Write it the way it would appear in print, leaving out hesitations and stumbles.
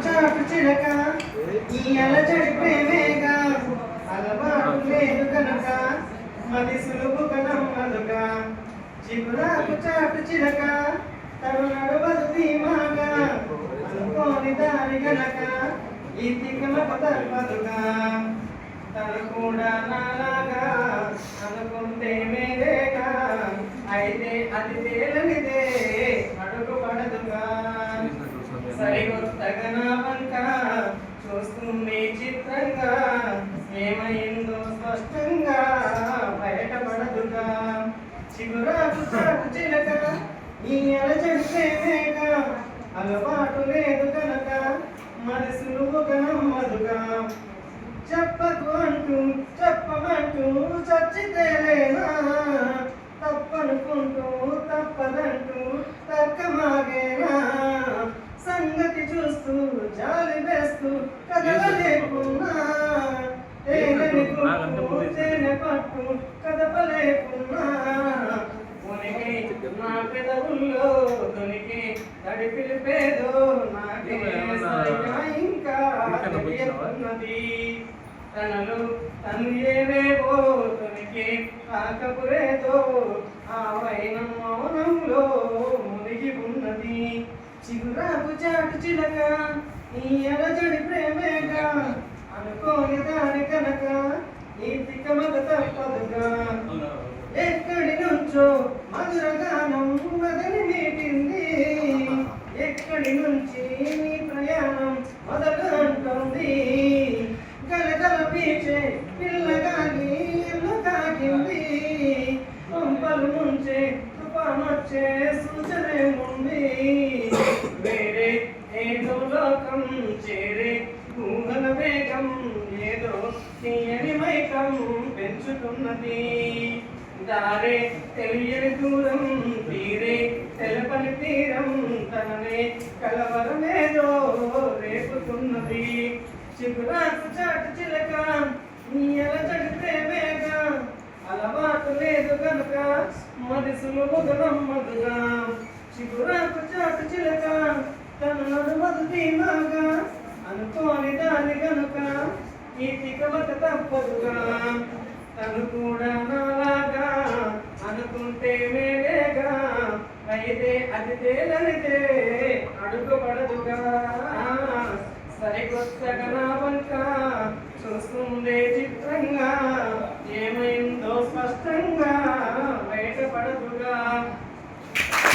చాటు చిలక ఈ అలజడి ప్రేమేగా అలవాటు లేదు కనుక మది సులువుగా నమ్మదుగా చిగురాకు చాటు చిలక తను నడవదు ధీమాగా అనుకోని దారి గనక ఈ తికమక తప్పదుగా తను కూడా నాలాగా అనుకుంటే మేరేగా అయితే అది తేలనిదే అడుగు పడదుగా సరికొత్తగా నా వంక చూస్తుంది చిత్రంగా ఏమైందో స్పష్టంగా బయటపడదుగా చిగురాకు చాటు చిలక ఈ అలజడి ప్రేమేగా అలవాటు లేదు కనుక మరి సులువుగా నమ్మదుగా చెప్పకు అంటూ చెప్పమంటూ చచ్చితేలేనా తప్పనుకుంటూ తప్పదంటూ తర్కమాగేనా సంగతి చూస్తూ జాలి వేస్తూ కదలలేకున్నా తేనెని కొట్టు తేనె పట్టు కదపలేకున్నా ఉనికి నా పెదవుల్లో దొనికి తడి పిలిపేదో నాకే ఇంకా తెలియకున్నది తనలో తను ఏవేవో తనకి కాకపోయేదో ఆ వైనం మౌనంలో మునిగి ఉన్నది చిగురాకు చాటు చిలక ఈ అలజడి ప్రేమేగా అనుకోని దాని కనుక ఈ తికమక తప్పదుగా ఎక్కడి నుంచో మధుర గానం మదని మీటింది ఎక్కడి నుంచి నీ ప్రయాణం మొదలు అంటుంది గలగల పీచే పిల్లగాలి ఇల్లు తాకింది పంపలు ముంచే తుఫానొచ్చే సూచనే ఉంది వేరే ఏదో లోకం చేరే ఊహల వేగం ఏదో తీయని మైకం పెంచుతున్నది దారే తెలియని దూరం తీరే తెలపని తీరం తననే కలవరమేదో రేపుతున్నది చిగురాకు చాటు చిలక నీ అలజడి ప్రేమేగా అలవాటు లేదు కనుక మది సులువుగా నమ్మదుగా చిగురాకు చాటు చిలక తను నడుమదు ధీమాగా అనుకోని దాని గనుక ఈ తికమక తప్పదుగా తను కూడా నాలాగా అనుకుంటే మేలేగా అయితే అది తేలనిదే అడుగు పడదుగా సరికొత్తగా నా వంక చూస్తుందే చిత్రంగా ఏమైందో స్పష్టంగా బయటపడదుగా